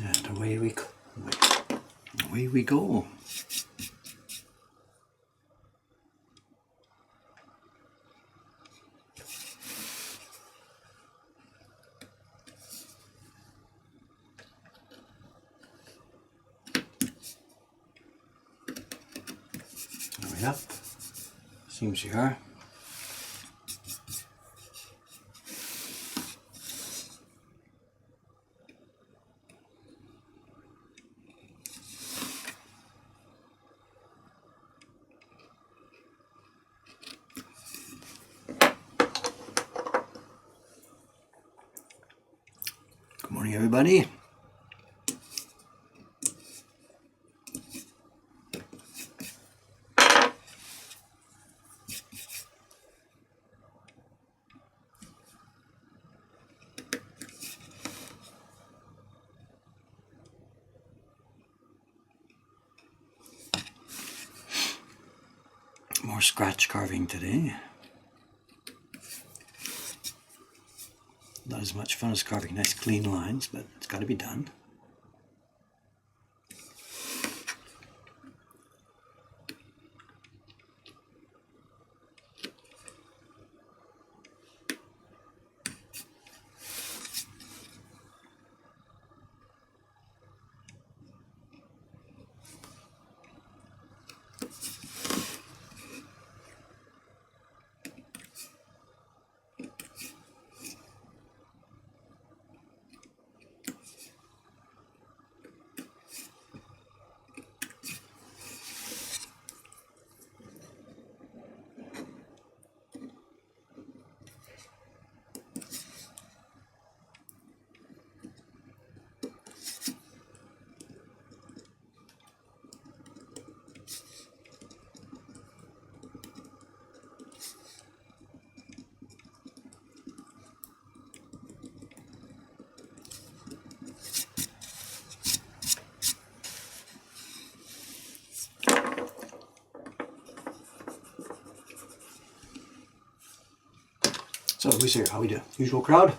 And away we go. Away we go. Hurry up. Seems you are. Good morning, everybody. More scratch carving today. Not as much fun as carving nice clean lines, but it's got to be done. So who's here? How we do? Usual crowd.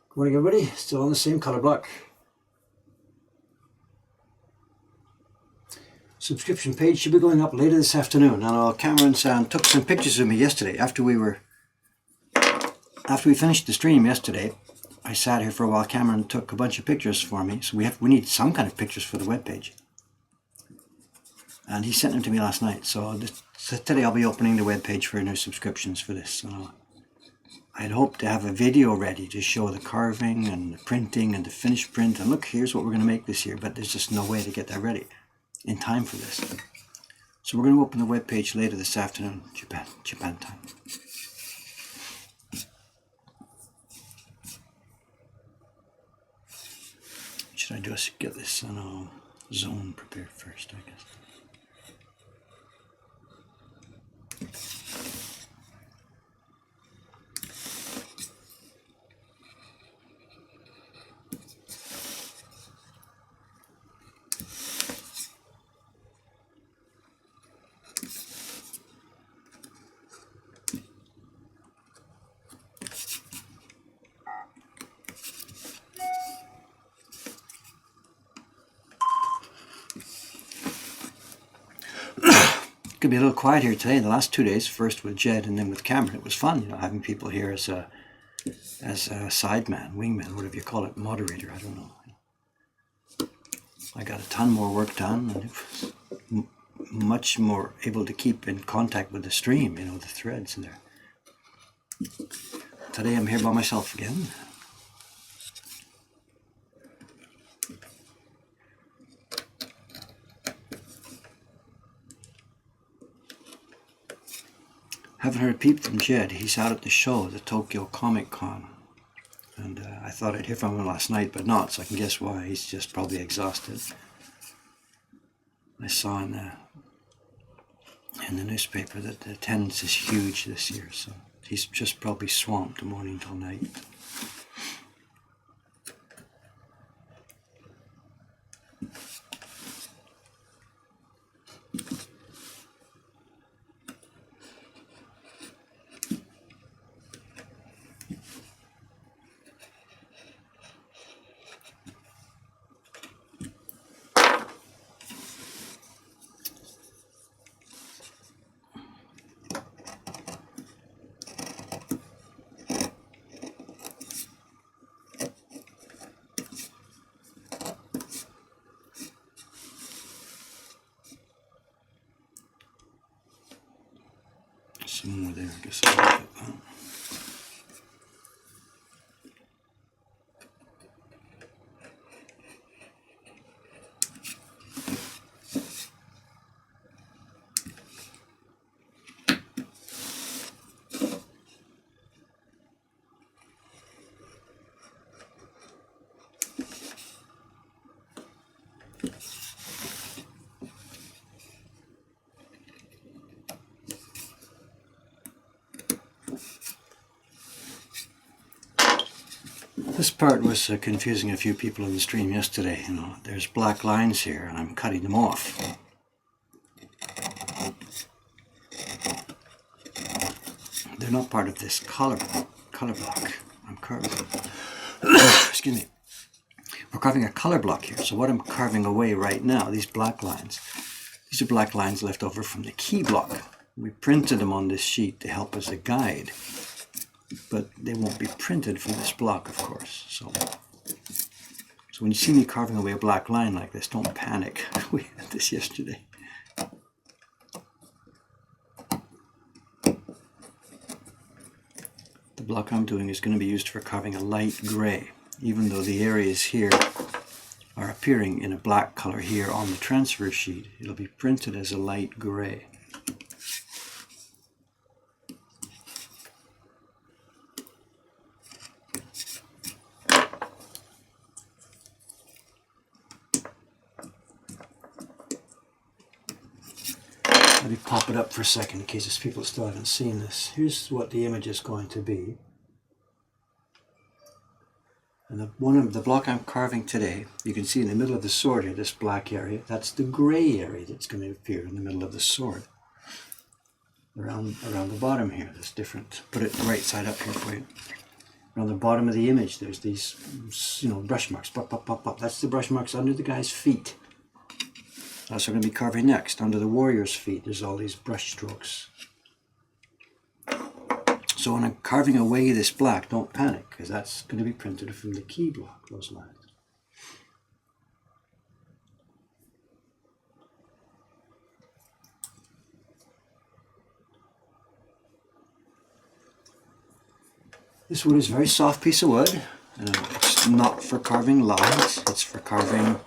Good morning, everybody. Still on the same color block. Subscription page should be going up later this afternoon. Now, Cameron took some pictures of me yesterday after we finished the stream yesterday. I sat here for a while. Cameron took a bunch of pictures for me, so we need some kind of pictures for the webpage. And he sent them to me last night. So today I'll be opening the webpage for new subscriptions for this. So I'd hoped to have a video ready to show the carving and the printing and the finished print. And look, here's what we're going to make this year, but there's just no way to get that ready in time for this. So we're going to open the webpage later this afternoon, Japan time. Should I just get this zone prepared first, I guess. Could be a little quiet here today. The last 2 days, first with Jed and then with Cameron, it was fun, having people here as a sideman, wingman, whatever you call it, moderator. I don't know. I got a ton more work done, and it was much more able to keep in contact with the stream, the threads in there. Today I'm here by myself again. Haven't heard a peep from Jed. He's out at the show, the Tokyo Comic Con. And I thought I'd hear from him last night, but not, so I can guess why. He's just probably exhausted. I saw in the newspaper that the attendance is huge this year, so he's just probably swamped morning till night. guess I'll look at that. This part was confusing a few people in the stream yesterday. You know, there's black lines here, and I'm cutting them off. They're not part of this color block I'm carving. Excuse me. We're carving a color block here. So what I'm carving away right now, these black lines, these are black lines left over from the key block. We printed them on this sheet to help as a guide. But they won't be printed from this block, of course. So when you see me carving away a black line like this, don't panic. We had this yesterday. The block I'm doing is going to be used for carving a light gray, even though the areas here are appearing in a black color here on the transfer sheet. It'll be printed as a light gray. Let me pop it up for a second in case there's people still haven't seen this. Here's what the image is going to be. And the block I'm carving today, you can see in the middle of the sword here, this black area, that's the gray area that's going to appear in the middle of the sword. Around the bottom here, there's different. Put it right side up here for you. Around the bottom of the image, there's these, brush marks. Pop, pop, pop, pop. That's the brush marks under the guy's feet. That's what we're going to be carving next. Under the warrior's feet, there's all these brush strokes. So when I'm carving away this black, don't panic, because that's going to be printed from the key block, those lines. This wood is a very soft piece of wood. It's not for carving lines, it's for carving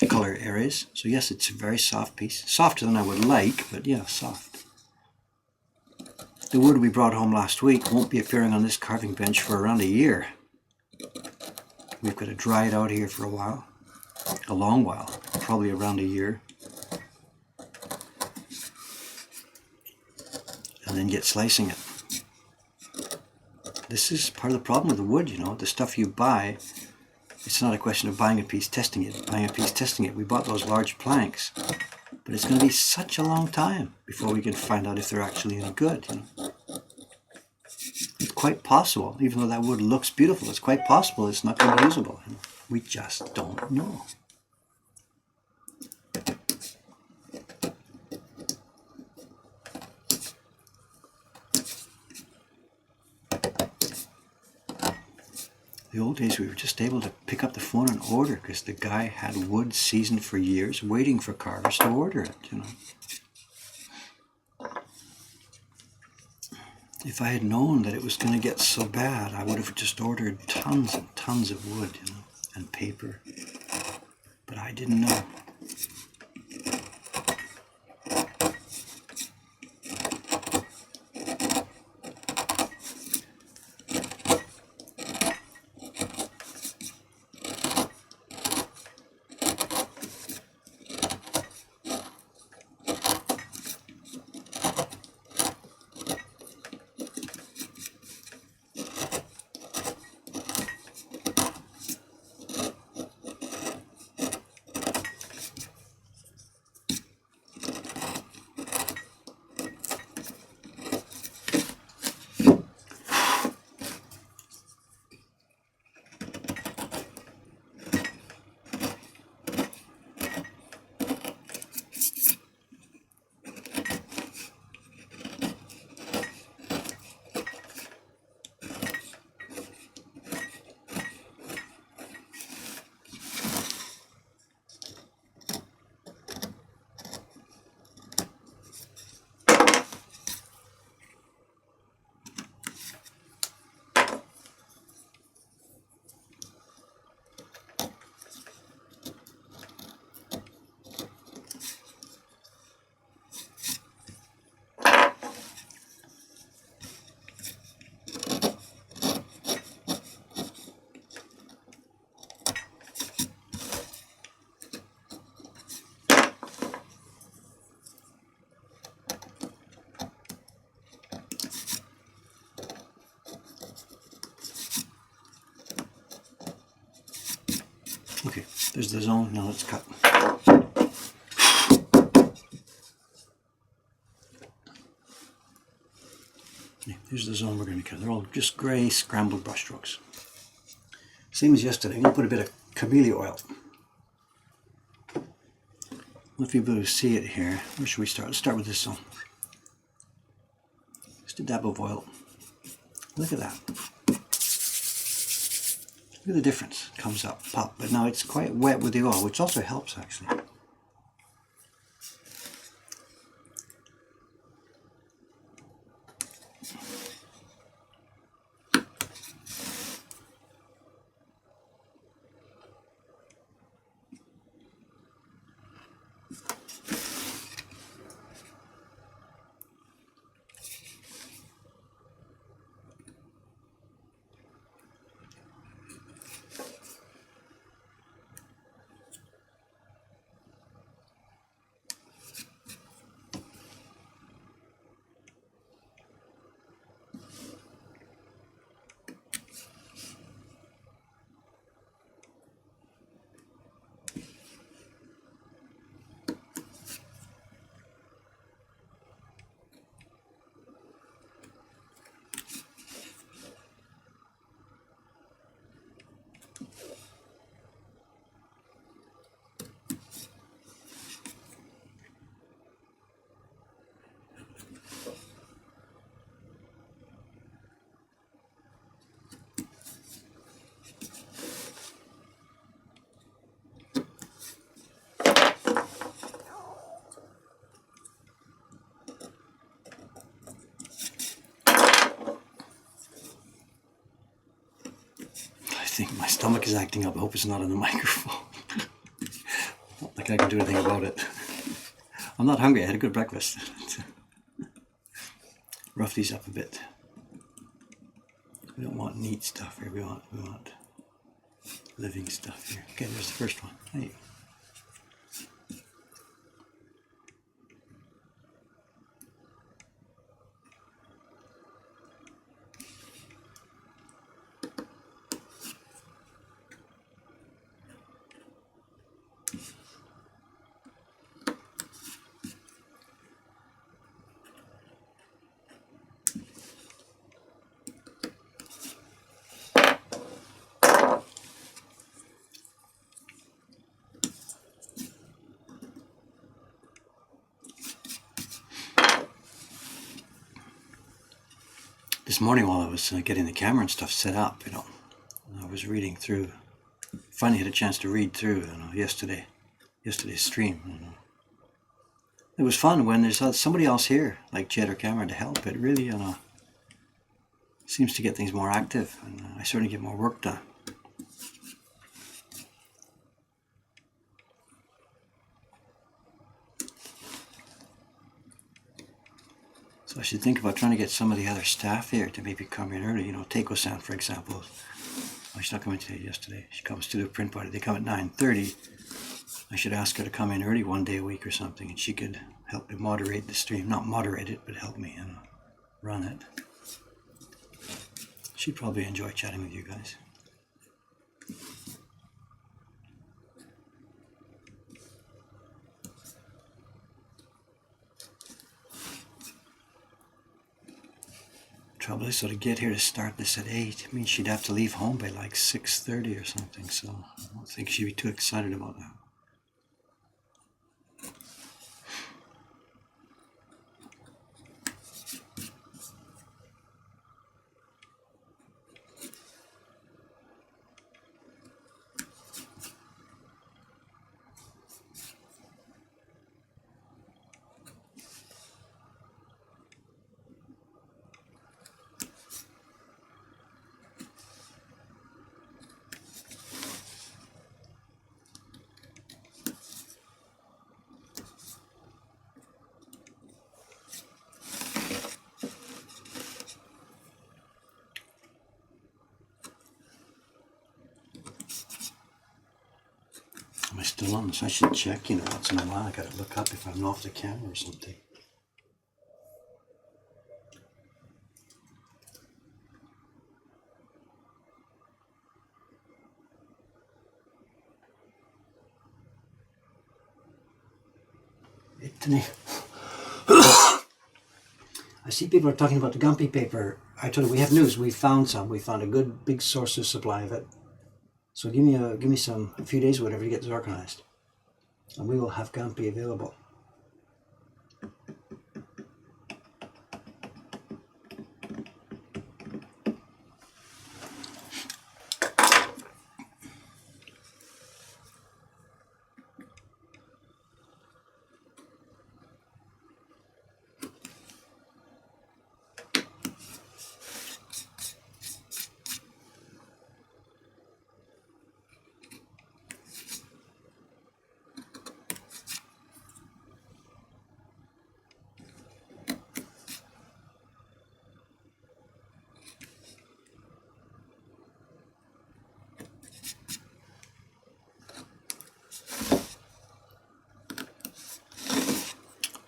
color areas. So yes, it's a very soft piece. Softer than I would like, but yeah, soft. The wood we brought home last week won't be appearing on this carving bench for around a year. We've got to dry it out here for a while. A long while, probably around a year. And then get slicing it. This is part of the problem with the wood, the stuff you buy. It's not a question of buying a piece, testing it. We bought those large planks, but it's going to be such a long time before we can find out if they're actually any good. It's quite possible, even though that wood looks beautiful, it's quite possible it's not going to be usable. We just don't know. The old days we were just able to pick up the phone and order because the guy had wood seasoned for years waiting for carvers to order it, If I had known that it was going to get so bad, I would have just ordered tons and tons of wood, and paper. But I didn't know. Okay, there's the zone. Now let's cut. Okay, here's the zone we're going to cut. They're all just gray scrambled brush strokes. Same as yesterday. I'm going to put a bit of camellia oil. If you'll be able to see it here, where should we start? Let's start with this zone. Just a dab of oil. Look at that. Look at the difference. It comes up, pop. But now it's quite wet with the oil, which also helps actually. I think my stomach is acting up. I hope it's not on the microphone. Not like I can do anything about it. I'm not hungry. I had a good breakfast. Rough these up a bit. We don't want neat stuff here. We want living stuff here. Okay, there's the first one. Hey. This morning while I was getting the camera and stuff set up, I was reading through, finally had a chance to read through, yesterday's stream. It was fun when there's somebody else here, like Jed or Cameron, to help. It really, seems to get things more active, and I certainly get more work done. So I should think about trying to get some of the other staff here to maybe come in early. Teiko-san, for example. Oh, she's not coming today, yesterday. She comes to the print party. They come at 9:30. I should ask her to come in early one day a week or something, and she could help me moderate the stream. Not moderate it, but help me run it. She'd probably enjoy chatting with you guys. Trouble is, so to get here to start this at 8, it means she'd have to leave home by like 6:30 or something, so I don't think she'd be too excited about that. Am I still on this? I should check, once in a while. I gotta look up if I'm off the camera or something. I see people are talking about the Gumpy paper. I told you we have news. We found some. We found a good big source of supply of it. So give me a few days or whatever to get this organized, and we will have Gumpy available.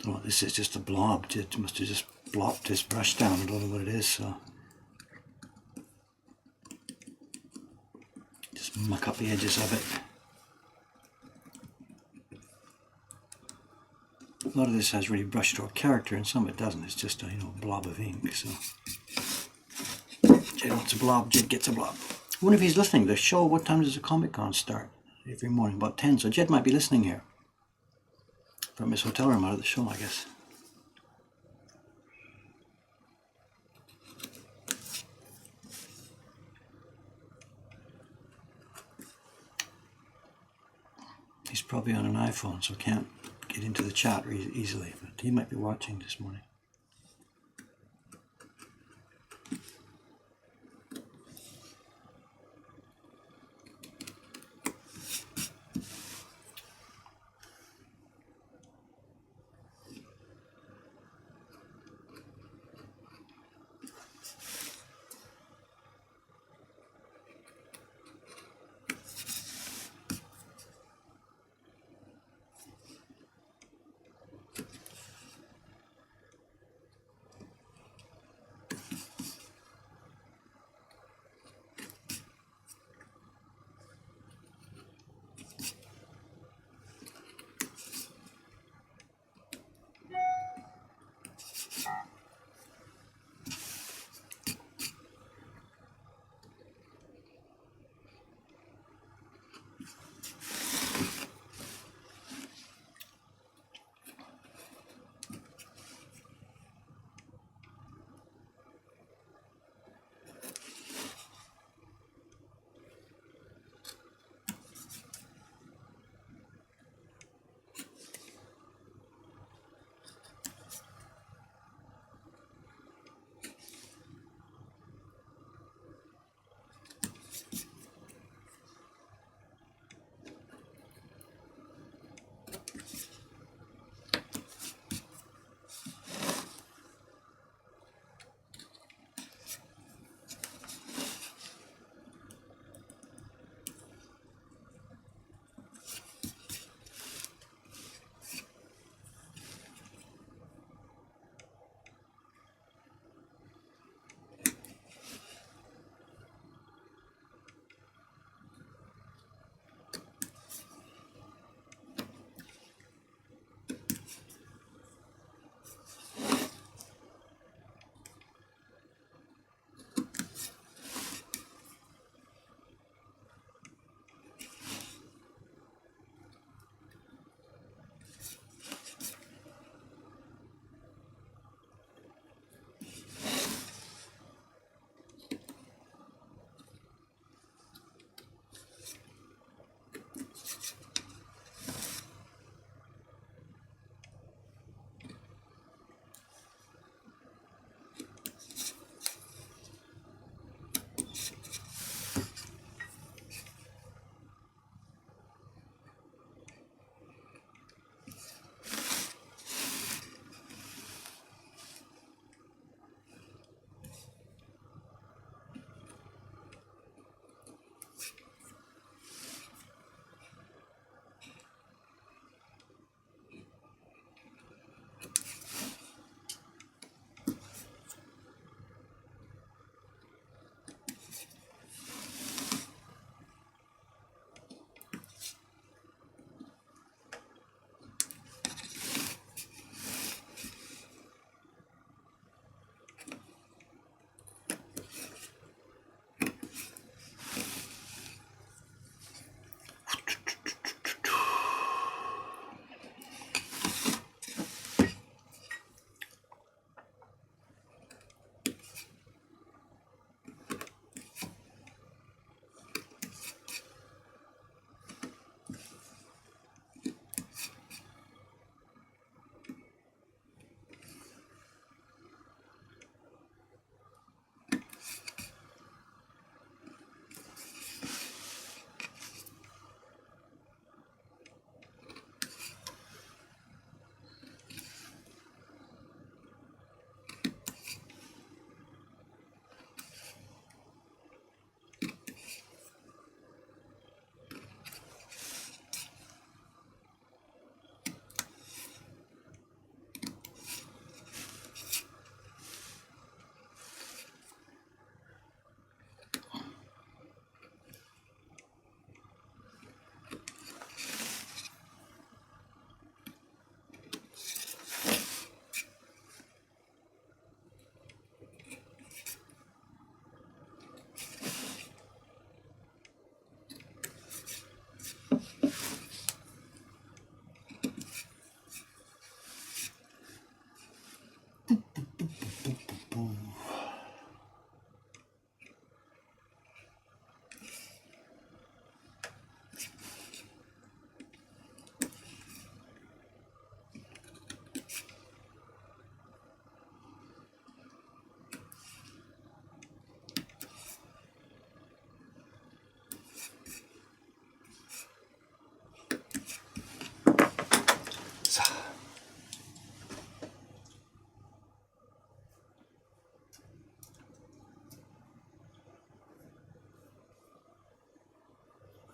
Oh, this is just a blob. It must have just blopped his brush down. I don't know what it is, so just muck up the edges of it. A lot of this has really brushstroke character, and some of it doesn't. It's just a blob of ink. So Jed wants a blob. Jed gets a blob. I wonder if he's listening to the show. What time does the Comic-Con start? Every morning, about 10. So Jed might be listening here from his hotel room out of the show, I guess. He's probably on an iPhone, so can't get into the chat easily, but he might be watching this morning.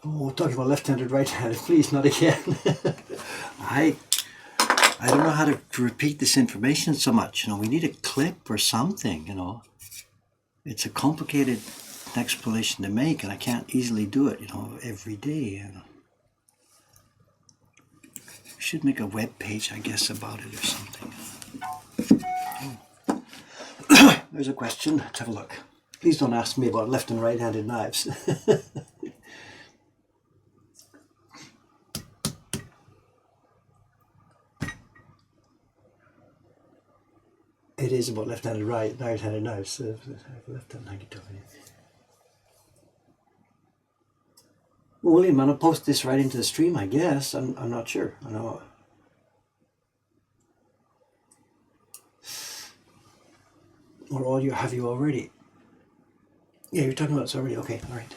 Oh, talking about left-handed, right-handed, please, not again. I I don't know how to repeat this information so much. We need a clip or something. It's a complicated explanation to make, and I can't easily do it, every day. We should make a web page, I guess, about it or something. There's a question. Let's have a look. Please don't ask me about left and right-handed knives. It is about left-handed, right-handed knives. Left-handed. William, I'll post this right into the stream, I guess. I'm not sure. I know. Or have you already? Yeah, you're talking about this already. Okay, all right.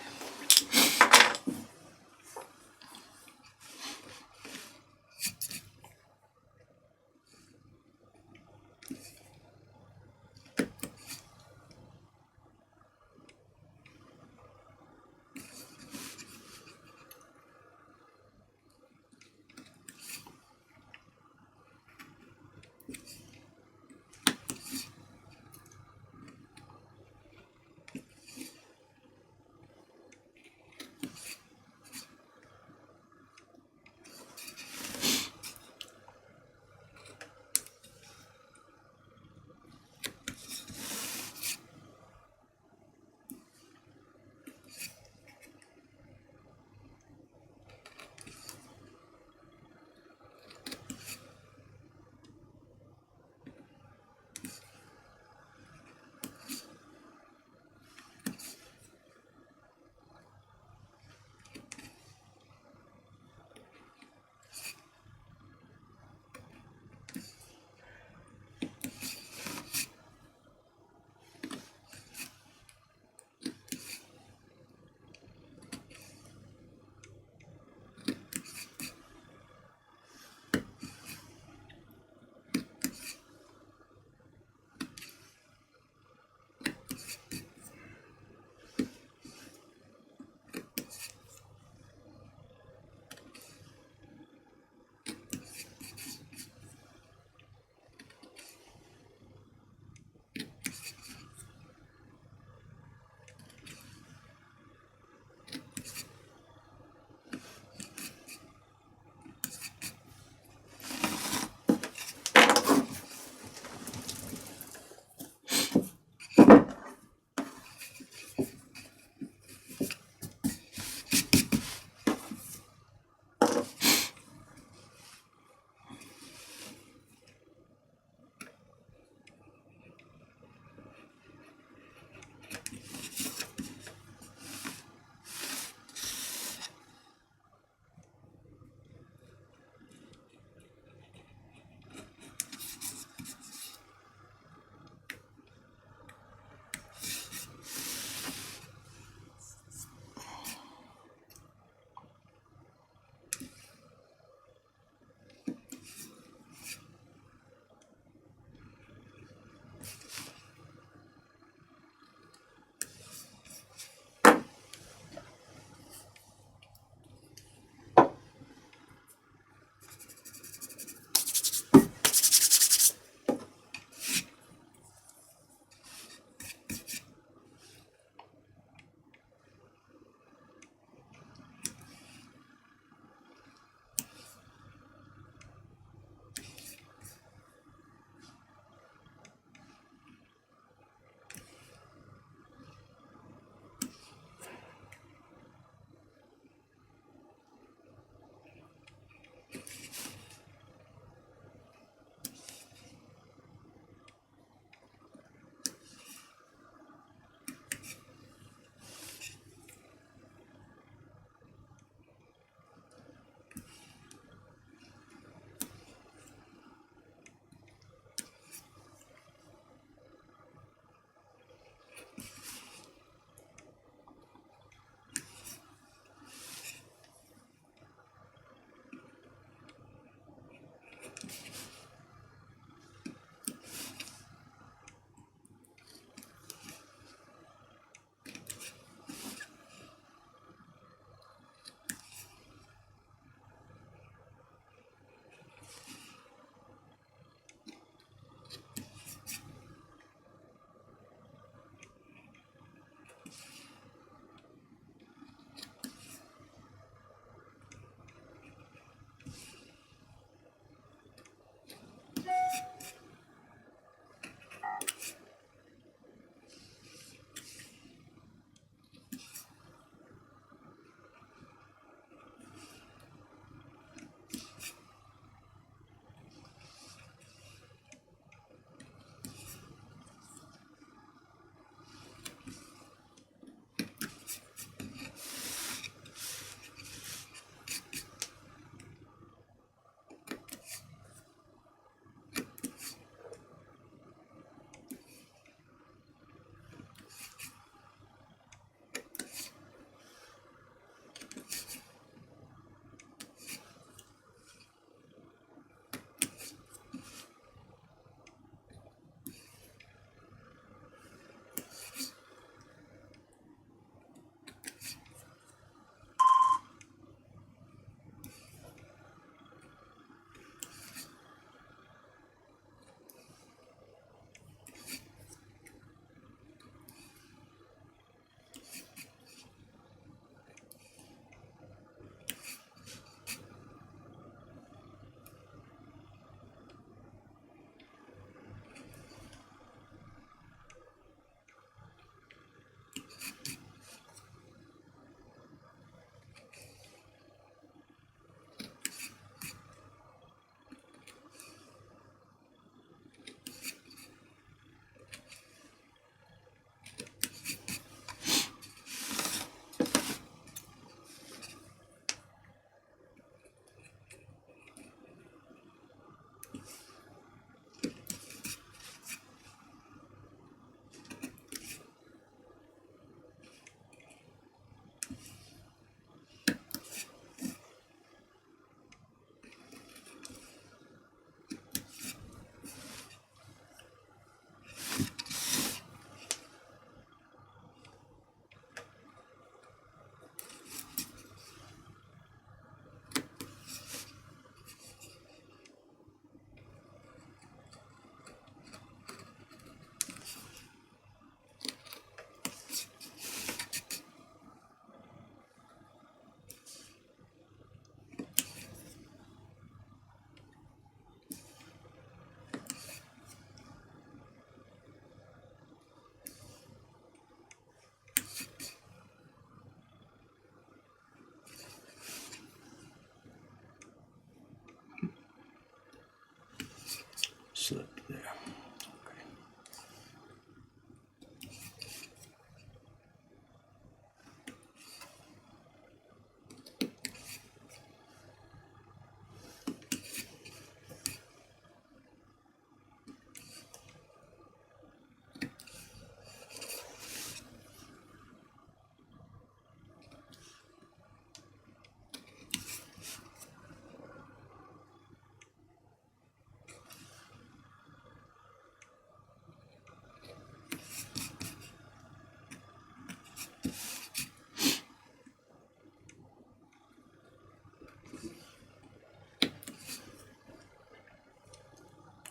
slip there. Okay.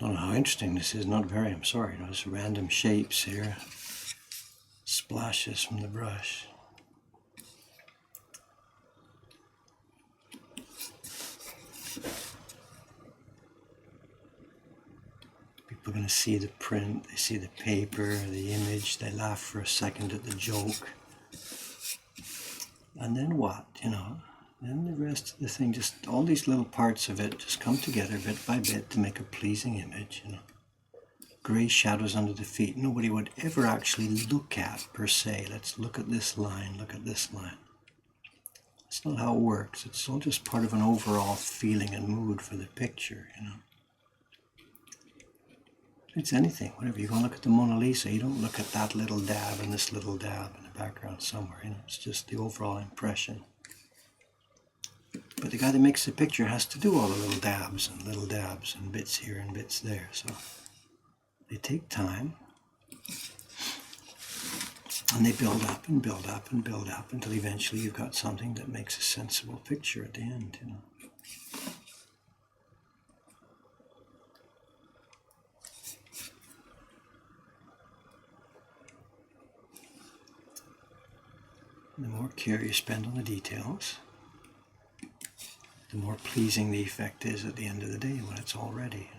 I don't know how interesting this is, not very, I'm sorry. There's random shapes here, splashes from the brush. People are going to see the print, they see the paper, the image, they laugh for a second at the joke. And then what, Then the rest of the thing, just all these little parts of it just come together bit by bit to make a pleasing image, Grey shadows under the feet, nobody would ever actually look at per se. Let's look at this line, look at this line. That's not how it works. It's all just part of an overall feeling and mood for the picture, It's anything, whatever. You go and look at the Mona Lisa, you don't look at that little dab and this little dab in the background somewhere, It's just the overall impression. But the guy that makes the picture has to do all the little dabs and bits here and bits there. So they take time and they build up and build up and build up until eventually you've got something that makes a sensible picture at the end, The more care you spend on the details, the more pleasing the effect is at the end of the day when it's all ready.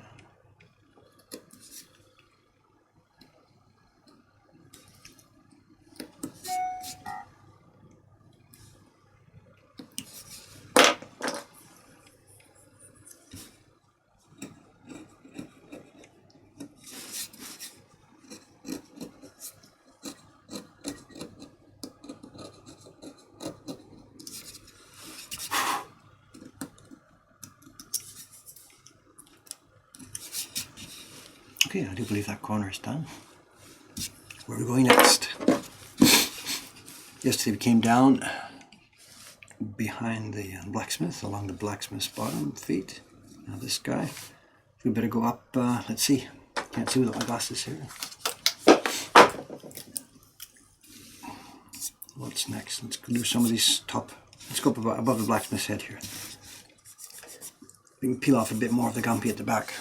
Okay, I do believe that corner is done. Where are we going next? Yesterday we came down behind the blacksmith, along the blacksmith's bottom feet. Now this guy. We better go up, let's see. Can't see without my glasses here. What's next? Let's do some of these top. Let's go up above the blacksmith's head here. We can peel off a bit more of the gumpy at the back.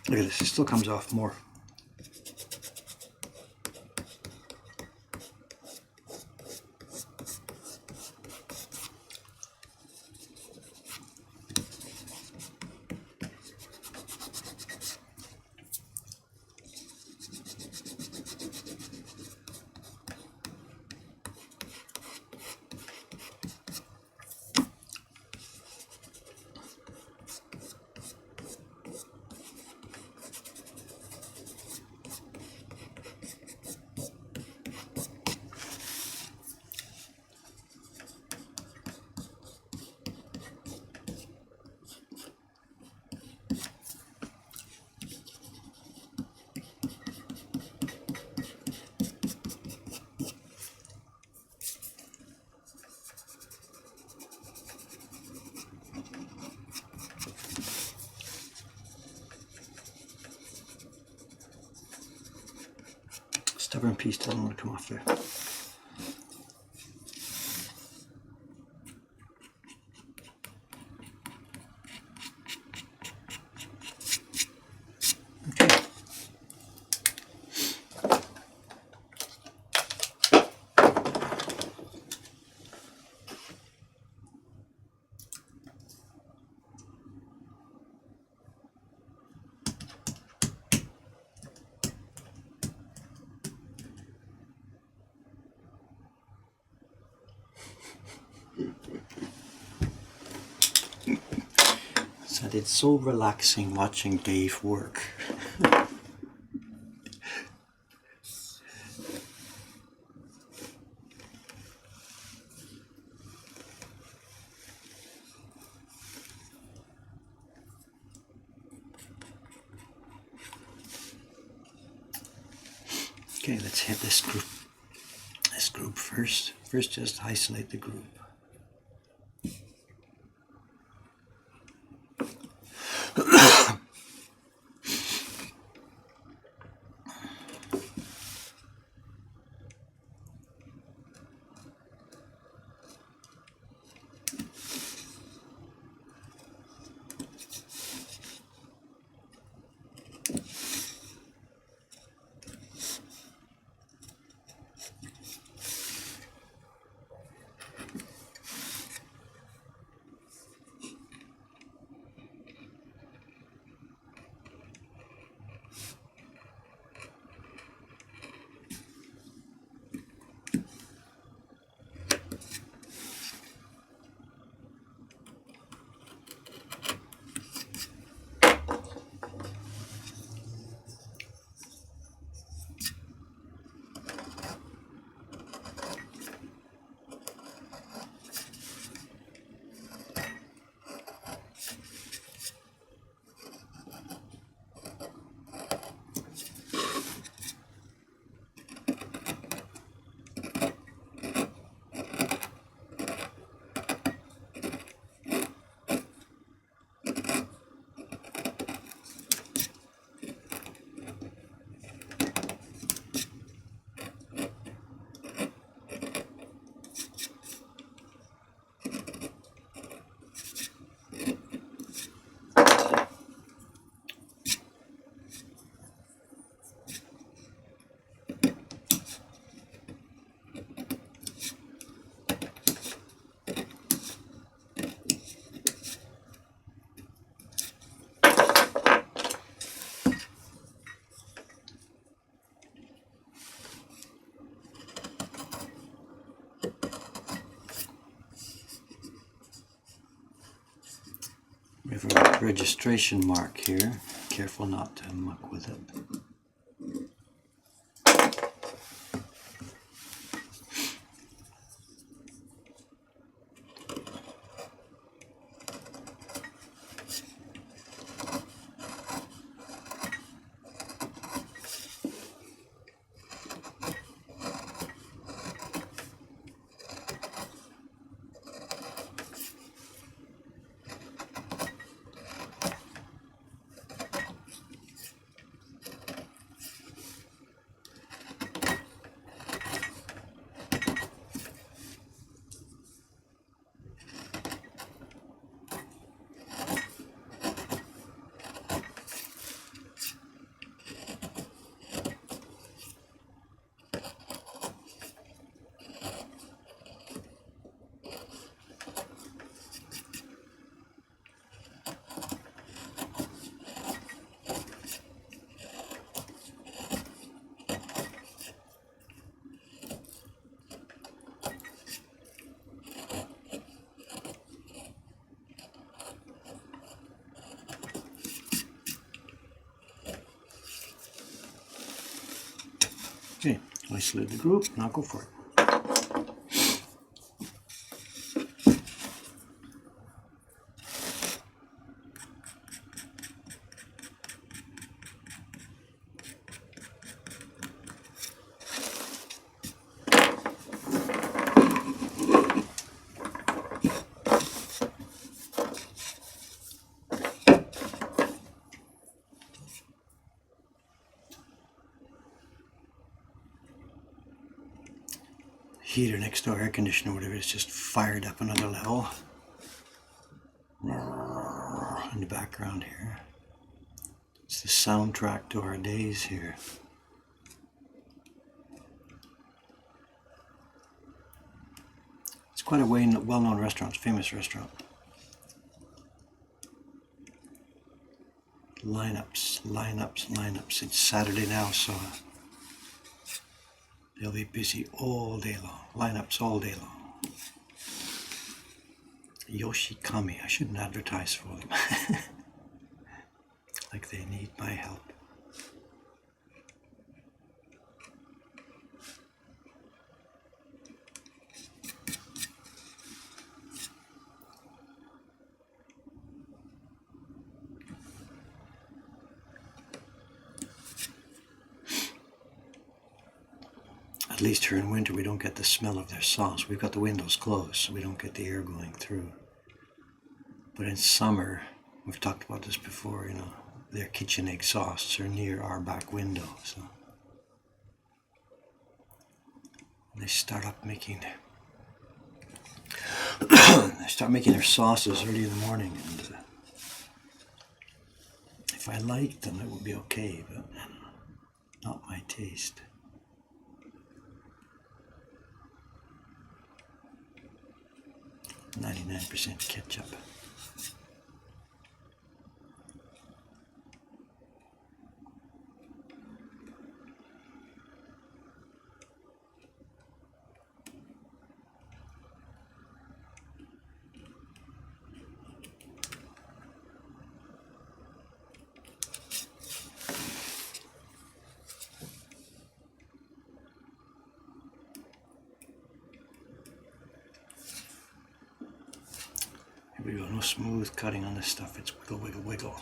Look at this, it still comes off more. Stubborn piece doesn't want to come off there. it's so relaxing watching Dave work. Okay, let's hit this group. This group first. First, just isolate the group. We have a registration mark here. Careful not to muck with it. Okay, isolate the group, now go for it. Heater next door, air conditioner, whatever, it's just fired up another level. In the background here. It's the soundtrack to our days here. It's quite a well-known restaurant, famous restaurant. Lineups, lineups, lineups. It's Saturday now, so they'll be busy all day long. Lineups all day long. Yoshikami. I shouldn't advertise for them. like they need my help. At least here in winter we don't get the smell of their sauce. We've got the windows closed so we don't get the air going through. But in summer, we've talked about this before, you know, their kitchen exhausts are near our back window, so they start up making their sauces early in the morning, and if I liked them it would be okay, but not my taste. 99% ketchup. Here we go, no smooth cutting on this stuff, it's wiggle, wiggle, wiggle.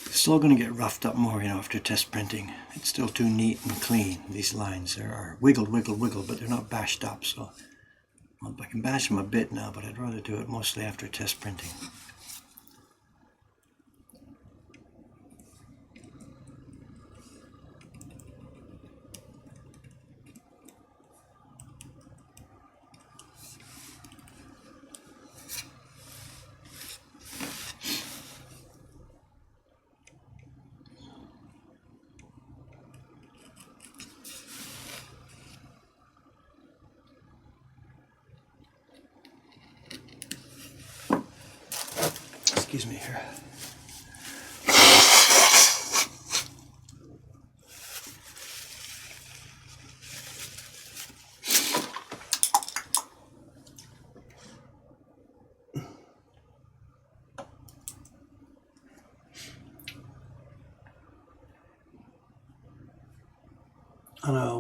It's all going to get roughed up more, you know, after test printing. It's still too neat and clean. These lines are wiggle, wiggle, wiggle, but they're not bashed up. So well, I can bash them a bit now, but I'd rather do it mostly after test printing. Excuse me here.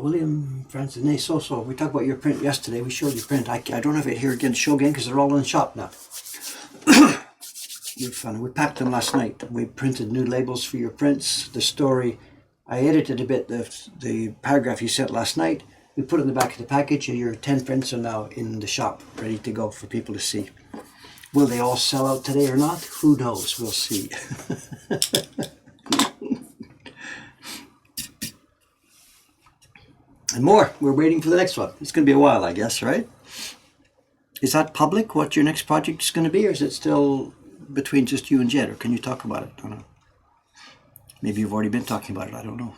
William Francis, nay, so we talked about your print yesterday. We showed you print. I don't have it here again to show again because they're all in the shop now. We packed them last night. We printed new labels for your prints. The story, I edited a bit the paragraph you sent last night. We put it in the back of the package, and your 10 prints are now in the shop, ready to go for people to see. Will they all sell out today or not? Who knows? We'll see. And more. We're waiting for the next one. It's going to be a while, I guess, right? Is that public, what your next project is going to be, or is it still between just you and Jed, or can you talk about it? I don't know. Maybe you've already been talking about it, I don't know.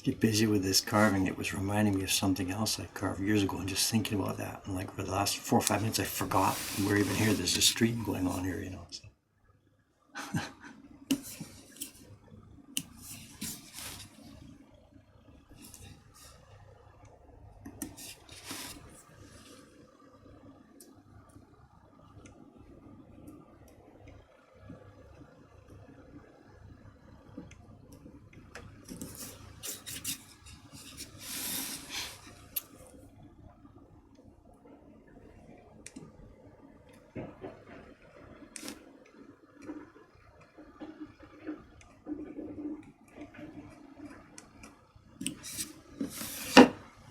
get busy with this carving. It was reminding me of something else I carved years ago, and just thinking about that. And like for the last 4 or 5 minutes, I forgot we're even here. There's a stream going on here, you know. So.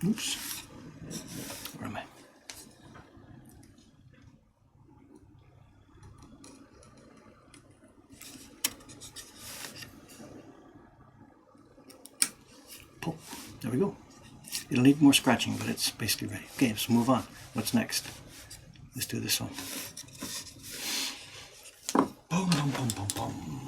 Oops. Where am I? Pull. There we go. It'll need more scratching, but it's basically ready. Okay, let's move on. What's next? Let's do this one. Boom, boom, boom, boom, boom.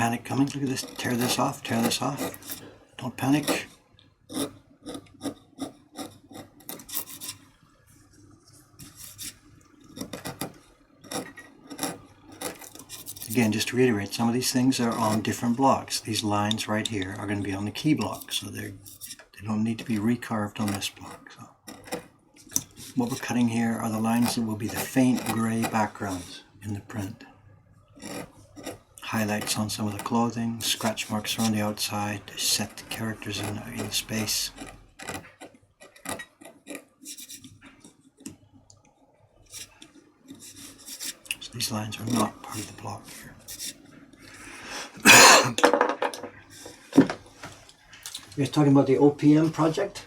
panic coming. Look at this. Tear this off. Tear this off. Don't panic. Again, just to reiterate, some of these things are on different blocks. These lines right here are going to be on the key block, so they don't need to be recarved on this block. So what we're cutting here are the lines that will be the faint gray backgrounds in the print. Highlights on some of the clothing, scratch marks around the outside to set the characters in space. So these lines are not part of the block here. You guys talking about the OPM project?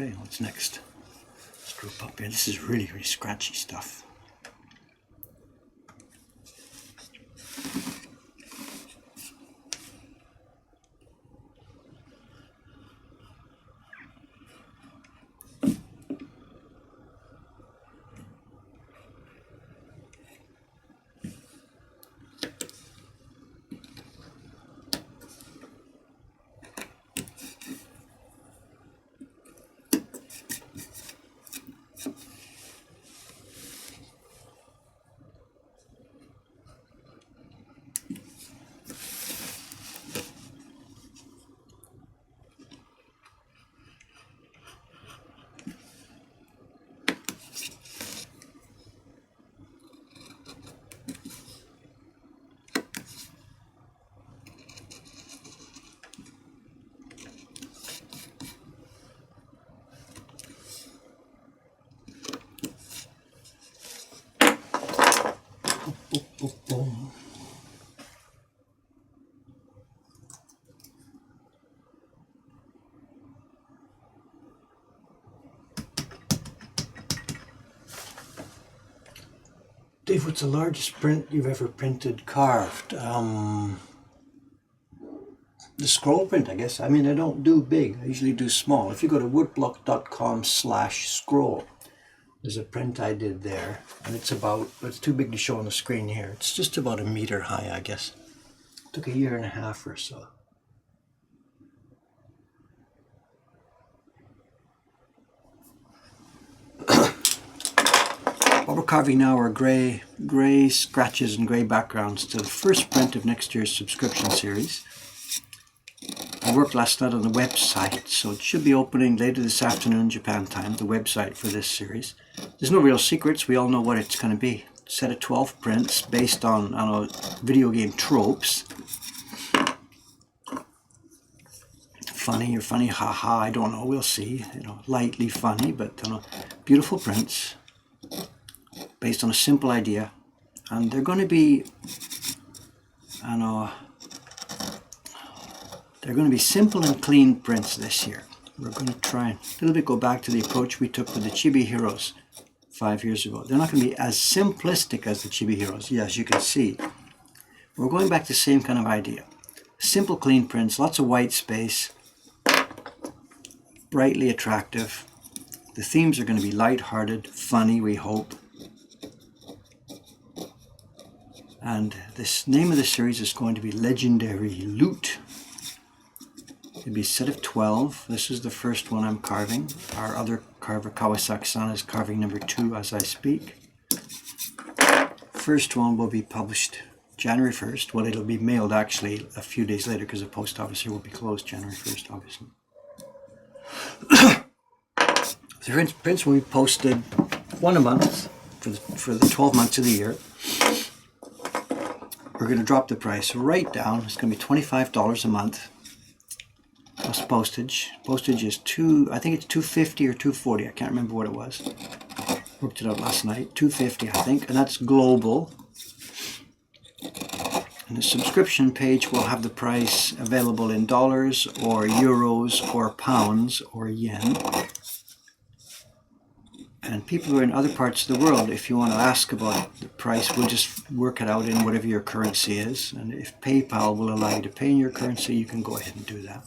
Okay, what's next? Let's group up here. This is really, really scratchy stuff. Dave, what's the largest print you've ever printed carved? The scroll print, I guess. I mean, I don't do big. I usually do small. If you go to woodblock.com/scroll, there's a print I did there, and it's too big to show on the screen here. It's just about a meter high, I guess. It took a year and a half or so. What we're carving now are gray scratches and gray backgrounds to the first print of next year's subscription series. I worked last night on the website, so it should be opening later this afternoon Japan time, the website for this series. There's no real secrets, we all know what it's going to be. A set of 12 prints based on video game tropes. Funny or funny, haha, I don't know, we'll see. Lightly funny, but beautiful prints based on a simple idea. And they're going to be, they're going to be simple and clean prints this year. We're going to try and a little bit go back to the approach we took with the Chibi Heroes 5 years ago. They're not going to be as simplistic as the Chibi Heroes, as you can see. We're going back to the same kind of idea. Simple, clean prints, lots of white space, brightly attractive. The themes are going to be light-hearted, funny, we hope. And this name of the series is going to be Legendary Loot. It'll be a set of 12. This is the first one I'm carving. Our other carver, Kawasaki-san, is carving number 2 as I speak. First one will be published January 1st. Well, it'll be mailed actually a few days later because the post office here will be closed January 1st, obviously. The prints will be posted one a month for the 12 months of the year. We're going to drop the price right down. It's going to be $25 a month plus postage. Postage is I think it's $2.50 or $2.40. I can't remember what it was. Worked it out last night. $2.50 I think, and that's global. And the subscription page will have the price available in dollars or euros or pounds or yen. And people who are in other parts of the world, if you want to ask about the price, we'll just work it out in whatever your currency is. And if PayPal will allow you to pay in your currency, you can go ahead and do that.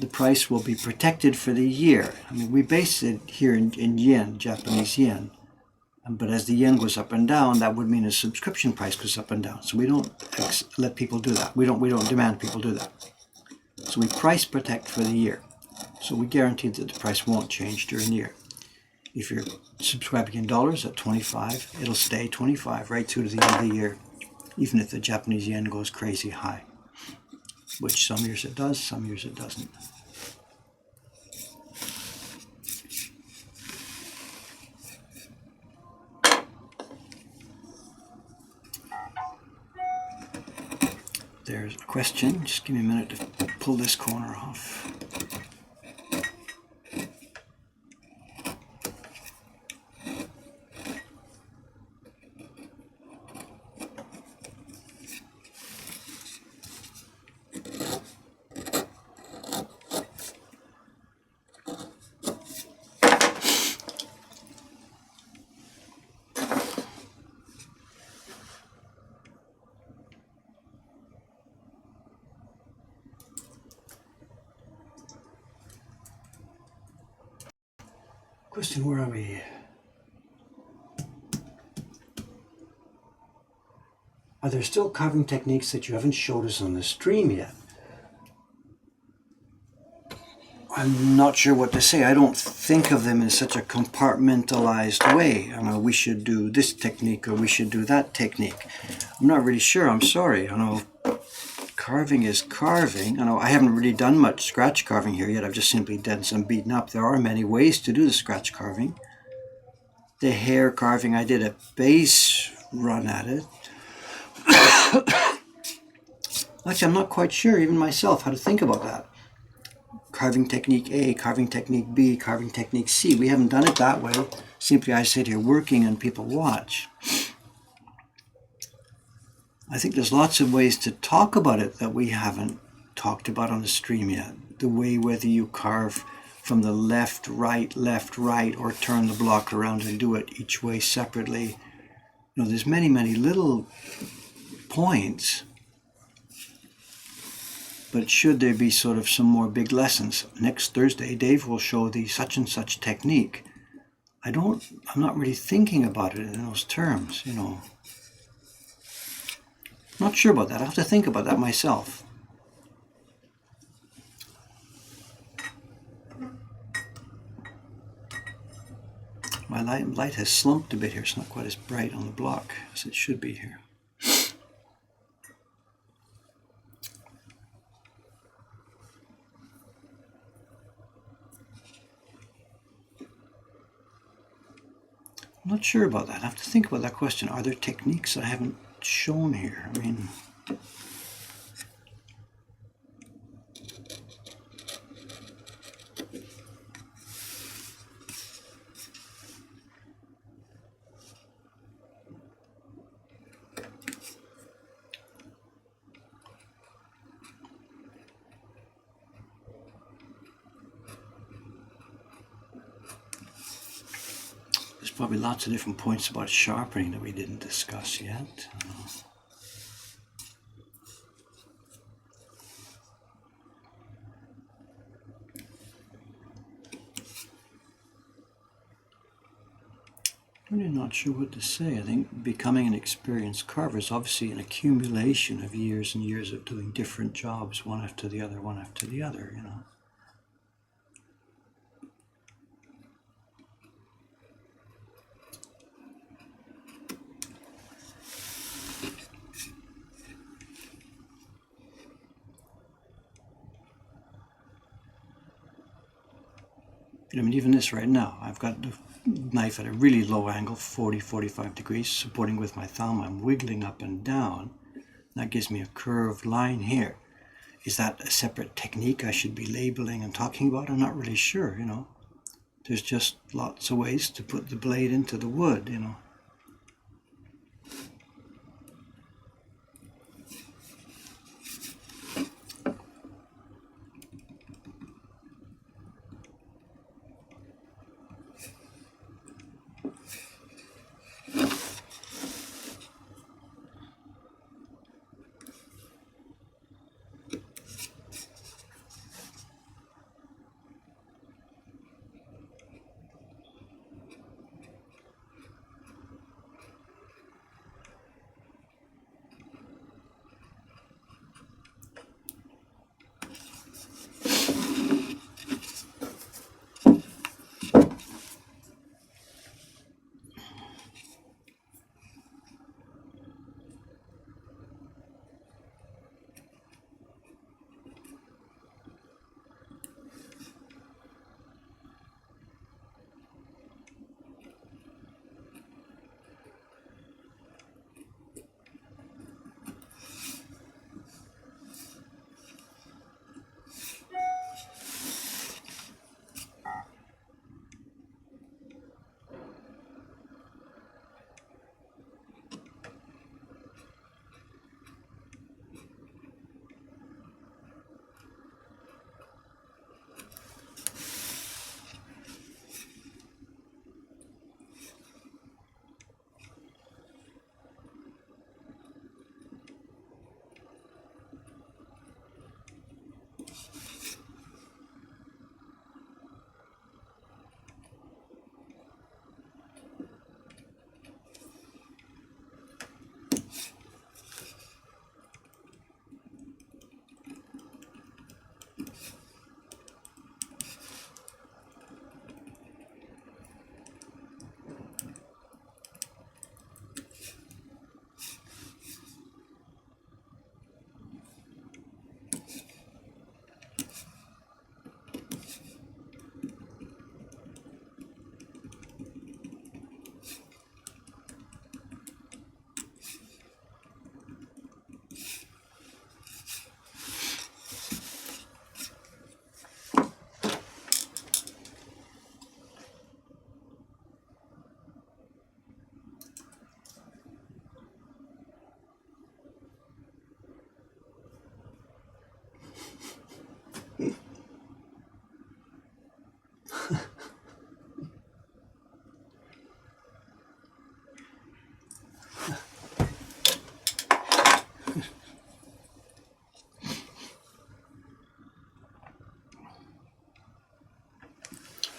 The price will be protected for the year. I mean, we base it here in yen, Japanese yen. But as the yen goes up and down, that would mean a subscription price goes up and down. So we don't let people do that. We don't demand people do that. So we price protect for the year. So we guarantee that the price won't change during the year. If you're subscribing in dollars at 25, it'll stay 25 right through to the end of the year, even if the Japanese yen goes crazy high, which some years it does, some years it doesn't. There's a question. Just give me a minute to pull this corner off. Question, where are we? Are there still carving techniques that you haven't showed us on the stream yet? I'm not sure what to say. I don't think of them in such a compartmentalized way. You know, we should do this technique or we should do that technique. I'm not really sure. I'm sorry. You know, carving is carving. You know, I haven't really done much scratch carving here yet. I've just simply done some beaten up. There are many ways to do the scratch carving. The hair carving, I did a base run at it. Actually, I'm not quite sure, even myself, how to think about that. Carving technique A, carving technique B, carving technique C. We haven't done it that way. Simply I sit here working and people watch. I think there's lots of ways to talk about it that we haven't talked about on the stream yet. The way whether you carve from the left, right, or turn the block around and do it each way separately. You know, there's many, many little points. But should there be sort of some more big lessons? Next Thursday, Dave will show the such and such technique. I'm not really thinking about it in those terms, you know. Not sure about that. I have to think about that myself. My light has slumped a bit here. It's not quite as bright on the block as it should be here. I'm not sure about that. I have to think about that question. Are there techniques I haven't shown here? I mean, there's probably lots of different points about sharpening that we didn't discuss yet. I'm really not sure what to say. I think becoming an experienced carver is obviously an accumulation of years and years of doing different jobs, one after the other, you know. I mean, even this right now, I've got the knife at a really low angle, 40-45 degrees, supporting with my thumb. I'm wiggling up and down. That gives me a curved line here. Is that a separate technique I should be labeling and talking about? I'm not really sure, you know. There's just lots of ways to put the blade into the wood, you know.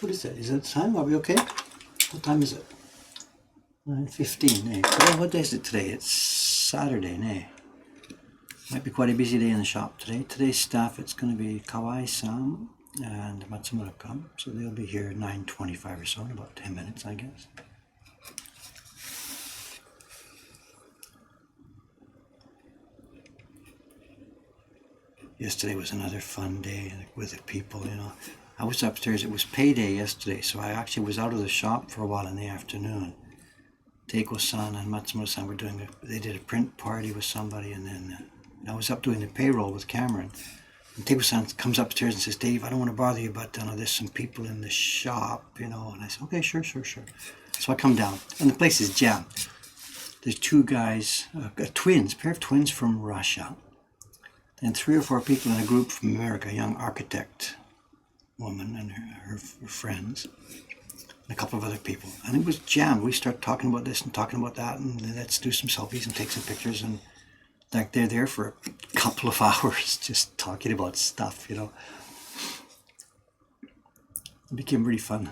What is it? Is it time? Are we okay? What time is it? 9:15, eh? Today, what day is it today? It's Saturday, eh? Might be quite a busy day in the shop today. Today's staff, it's going to be Kawai-san and Matsumura-kan. So they'll be here at 9:25 or so, in about 10 minutes, I guess. Yesterday was another fun day with the people, you know. I was upstairs, it was payday yesterday, so I actually was out of the shop for a while in the afternoon. Teiko-san and Matsumura-san were they did a print party with somebody, and then I was up doing the payroll with Cameron. And Teiko-san comes upstairs and says, Dave, I don't want to bother you, but there's some people in the shop, you know. And I said, okay, sure. So I come down, and the place is jammed. There's two guys, a pair of twins from Russia, and 3 or 4 people in a group from America, a young architect woman and her friends, and a couple of other people. And it was jammed. We start talking about this and talking about that, and let's do some selfies and take some pictures. And like they're there for a couple of hours just talking about stuff, you know. It became really fun.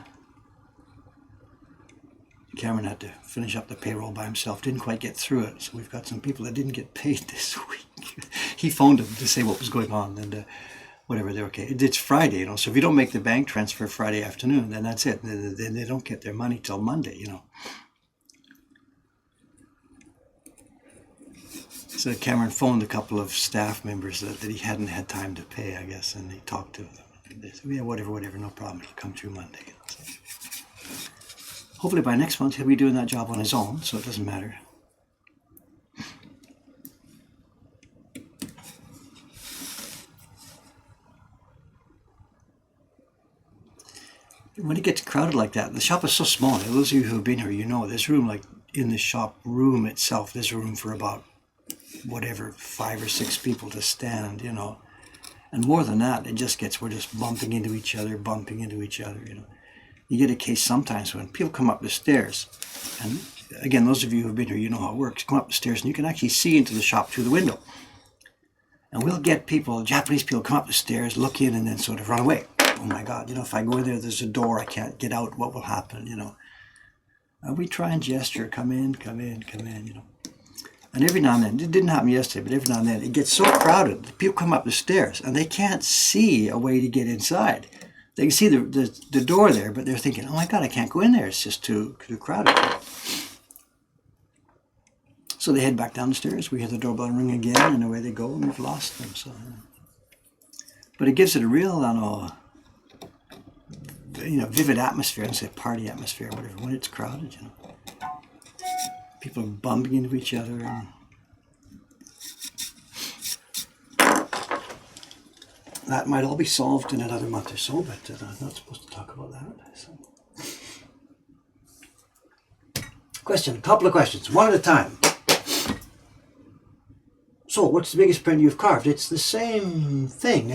Cameron had to finish up the payroll by himself, didn't quite get through it, so we've got some people that didn't get paid this week. He phoned him to say what was going on, and whatever, they're okay. It's Friday, you know, so if you don't make the bank transfer Friday afternoon, then that's it. Then they don't get their money till Monday, you know. So Cameron phoned a couple of staff members that he hadn't had time to pay, I guess, and he talked to them. They said, yeah, whatever, no problem, it'll come through Monday. You know, so hopefully by next month he'll be doing that job on his own, so it doesn't matter. When it gets crowded like that, the shop is so small. Those of you who have been here, you know, there's room, like in the shop room itself, there's room for about whatever, 5 or 6 people to stand, you know. And more than that, it just gets, we're just bumping into each other, you know. You get a case sometimes when people come up the stairs, and again, those of you who have been here, you know how it works. Come up the stairs and you can actually see into the shop through the window. And we'll get people, Japanese people, come up the stairs, look in, and then sort of run away. Oh my God, you know, if I go in there, there's a door, I can't get out, what will happen, you know. We try and gesture, come in, you know. And every now and then, it didn't happen yesterday, but every now and then, it gets so crowded, that people come up the stairs, and they can't see a way to get inside. They can see the door there, but they're thinking, oh my God, I can't go in there, it's just too crowded. So they head back down the stairs, we hear the doorbell ring again, and away they go, and we've lost them. So, but it gives it a real, vivid atmosphere, instead of party atmosphere, whatever, when it's crowded, you know. People are bumping into each other. And that might all be solved in another month or so, but I'm not supposed to talk about that. So. A couple of questions, one at a time. So, what's the biggest print you've carved? It's the same thing.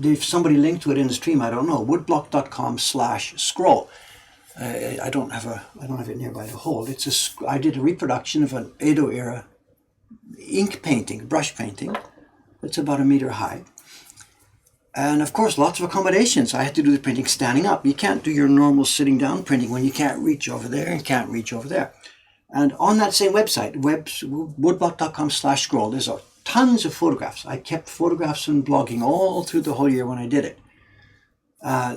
If somebody linked to it in the stream, I don't know. woodblock.com/scroll. I don't have it nearby to hold. I did a reproduction of an Edo era ink painting, brush painting. It's about 1 meter high. And of course, lots of accommodations. I had to do the printing standing up. You can't do your normal sitting down printing when you can't reach over there and can't reach over there. And on that same website, woodblock.com/scroll, there's tons of photographs. I kept photographs and blogging all through the whole year when I did it.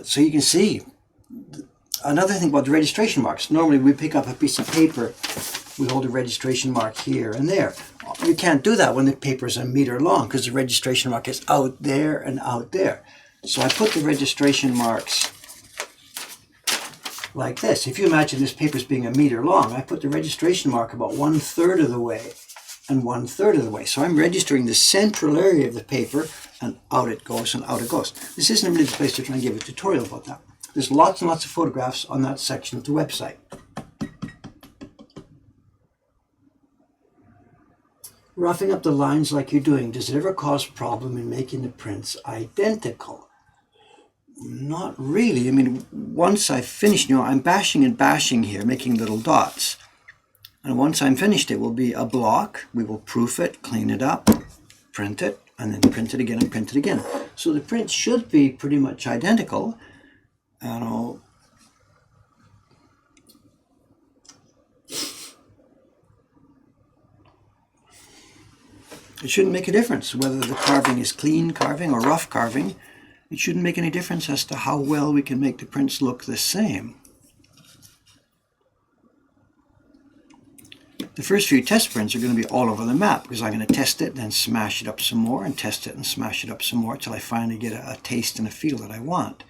So you can see. Another thing about the registration marks. Normally we pick up a piece of paper, we hold a registration mark here and there. You can't do that when the paper is 1 meter long because the registration mark is out there and out there. So I put the registration marks like this. If you imagine this paper as being 1 meter long, I put the registration mark about 1/3 of the way and 1/3 of the way. So I'm registering the central area of the paper, and out it goes and out it goes. This isn't really the place to try and give a tutorial about that. There's lots and lots of photographs on that section of the website. Roughing up the lines like you're doing, does it ever cause problem in making the prints identical? Not really. I mean, once I've finished, I'm bashing and bashing here, making little dots. And once I'm finished, it will be a block. We will proof it, clean it up, print it, and then print it again and print it again. So the print should be pretty much identical. It shouldn't make a difference whether the carving is clean carving or rough carving. It shouldn't make any difference as to how well we can make the prints look the same. The first few test prints are going to be all over the map because I'm going to test it, then smash it up some more, and test it and smash it up some more till I finally get a taste and a feel that I want.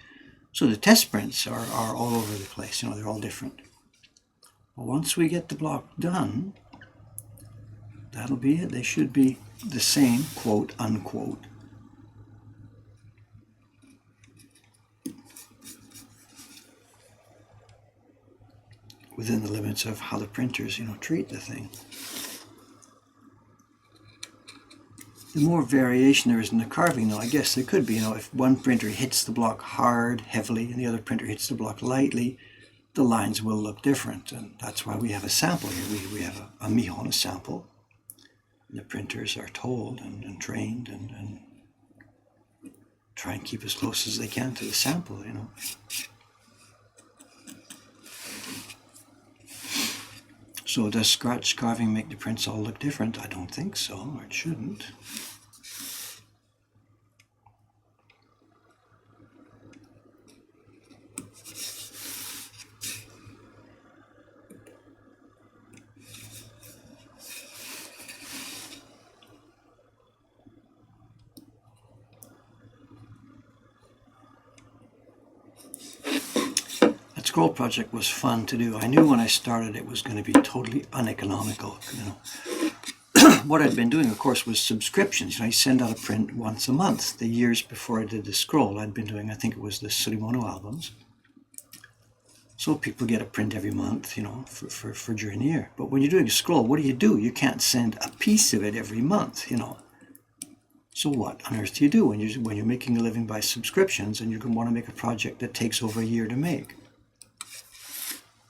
So the test prints are all over the place. You know, they're all different. But once we get the block done, that'll be it. They should be the same, quote unquote. Within the limits of how the printers, treat the thing. The more variation there is in the carving, though, I guess there could be, if one printer hits the block hard, heavily, and the other printer hits the block lightly, the lines will look different. And that's why we have a sample here. We have a Mihon, a sample. And the printers are told and trained and try and keep as close as they can to the sample, So does scratch carving make the prints all look different? I don't think so, or it shouldn't. Scroll project was fun to do. I knew when I started it was going to be totally uneconomical. What I'd been doing, of course, was subscriptions. I send out a print once a month. The years before I did the scroll, I'd been doing, I think it was the Surimono albums. So people get a print every month, for during the year. But when you're doing a scroll, what do? You can't send a piece of it every month, So what on earth do you do when you're making a living by subscriptions and you're going to want to make a project that takes over a year to make?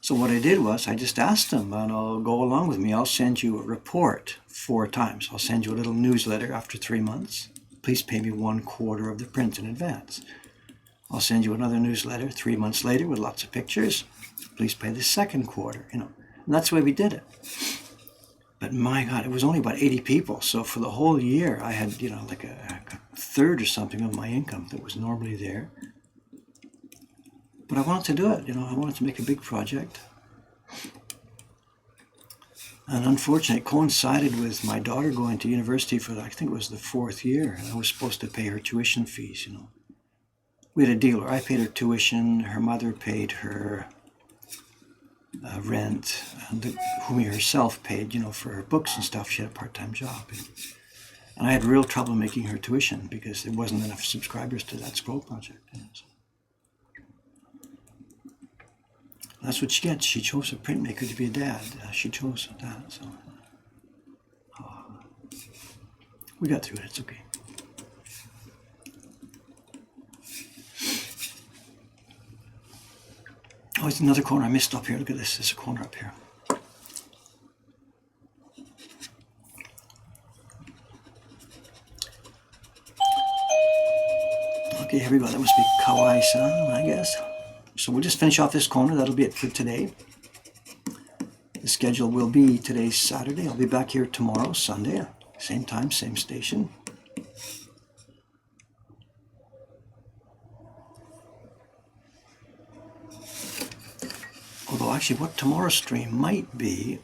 So what I did was I just asked them, and I'll go along with me. I'll send you a report 4 times. I'll send you a little newsletter after 3 months. Please pay me 1/4 of the print in advance. I'll send you another newsletter 3 months later with lots of pictures. Please pay the second quarter, And that's the way we did it. But my God, it was only about 80 people. So for the whole year, I had, like a third or something of my income that was normally there. But I wanted to do it, I wanted to make a big project. And unfortunately, it coincided with my daughter going to university for, I think it was the 4th year, and I was supposed to pay her tuition fees, We had a deal where I paid her tuition, her mother paid her rent, and Humi herself paid, for her books and stuff. She had a part-time job. And I had real trouble making her tuition because there wasn't enough subscribers to that scroll project. So. That's what she gets. She chose a printmaker to be a dad. She chose that. So we got through it. It's okay. Oh, there's another corner I missed up here. Look at this. There's a corner up here. Okay, here we go. That must be Kawaii-san, I guess. So we'll just finish off this corner. That'll be it for today. The schedule will be today's Saturday. I'll be back here tomorrow, Sunday. Same time, same station. Although actually what tomorrow's stream might be,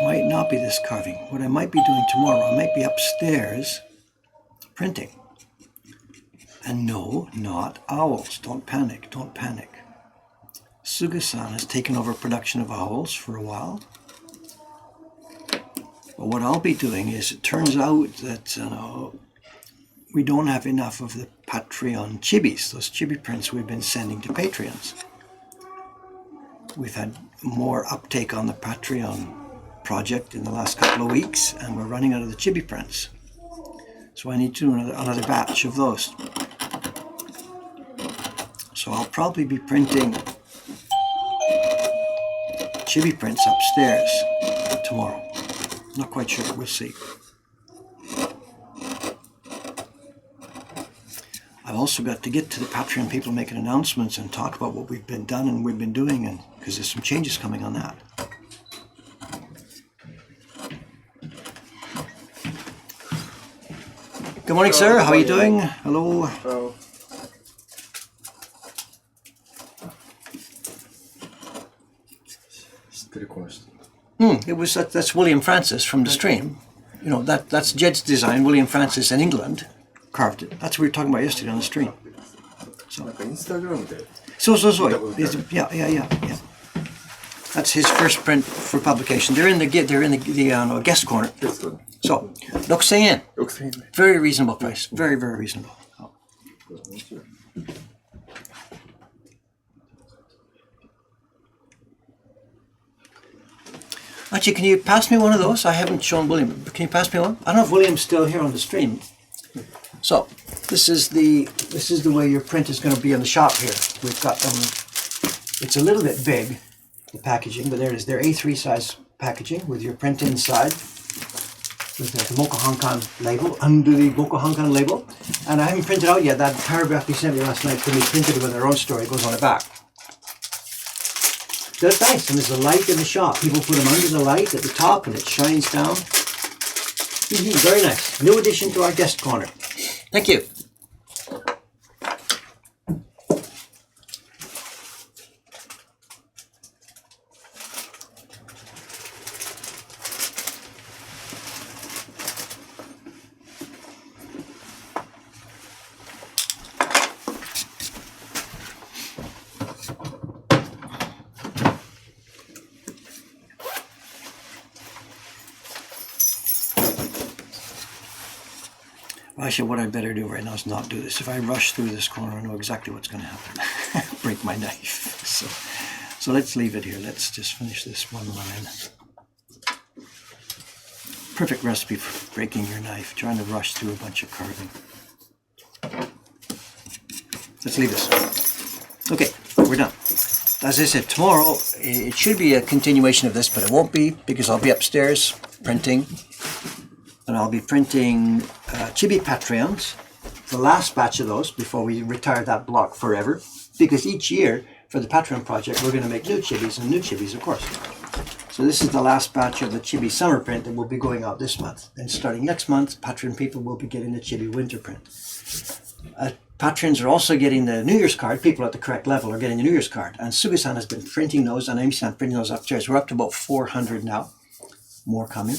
might not be this carving. What I might be doing tomorrow, I might be upstairs printing. And no, not owls. Don't panic, don't panic. Suga-san has taken over production of owls for a while. But what I'll be doing is, it turns out that we don't have enough of the Patreon chibis, those chibi prints we've been sending to Patreons. We've had more uptake on the Patreon project in the last couple of weeks, and we're running out of the chibi prints. So I need to do another batch of those. So I'll probably be printing chibi prints upstairs tomorrow. Not quite sure, we'll see. I've also got to get to the Patreon people making announcements and talk about what we've been done and we've been doing, and because there's some changes coming on that. Good morning, sir. How are you doing? Hello. Oh. It was that's William Francis from the stream. You know, that's Jed's design. William Francis in England carved it. That's what we were talking about yesterday on the stream. So. Yeah. That's his first print for publication. They're in the guest corner. So, 6,000 yen. Very reasonable price. Very, very reasonable. Oh. Actually, can you pass me one of those? I haven't shown William. Can you pass me one? I don't know if William's still here on the stream. So, this is the way your print is going to be in the shop here. We've got them. It's a little bit big, the packaging, but there it is. They're A3 size packaging with your print inside, with the Mokuhankan label, under the Mokuhankan label. And I haven't printed out yet. That paragraph he sent me last night for me printed with their own story. It goes on the back. That's nice, and there's a light in the shop. People put them under the light at the top and it shines down. Very nice. New addition to our guest corner. Thank you. Actually, what I better do right now is not do this. If I rush through this corner, I know exactly what's going to happen. Break my knife. So let's leave it here. Let's just finish this one line. Perfect recipe for breaking your knife, trying to rush through a bunch of carving. Let's leave this. Okay, we're done. As I said, tomorrow it should be a continuation of this, but it won't be because I'll be upstairs printing. And I'll be printing chibi Patreons, the last batch of those before we retire that block forever. Because each year for the Patreon project, we're going to make new chibis and new chibis, of course. So this is the last batch of the chibi summer print that will be going out this month. And starting next month, Patreon people will be getting the chibi winter print. Patrons are also getting the New Year's card. People at the correct level are getting the New Year's card. And Suga-san has been printing those, and Amy-san printing those upstairs. We're up to about 400 now. More coming.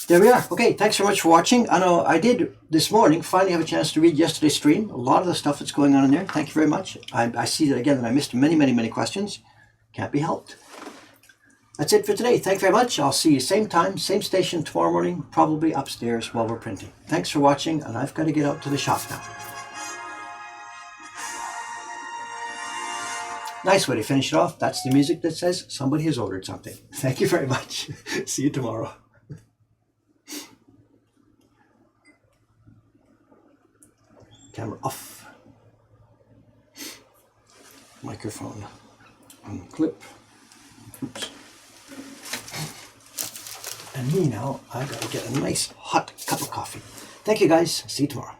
There we are. Okay, thanks so much for watching. I know I did this morning finally have a chance to read yesterday's stream. A lot of the stuff that's going on in there. Thank you very much. I see that again that I missed many questions. Can't be helped. That's it for today. Thank you very much. I'll see you same time, same station tomorrow morning, probably upstairs while we're printing. Thanks for watching, and I've got to get out to the shop now. Nice way to finish it off. That's the music that says somebody has ordered something. Thank you very much. See you tomorrow. Camera off. Microphone on clip. Oops. And me now, I gotta get a nice hot cup of coffee. Thank you guys. See you tomorrow.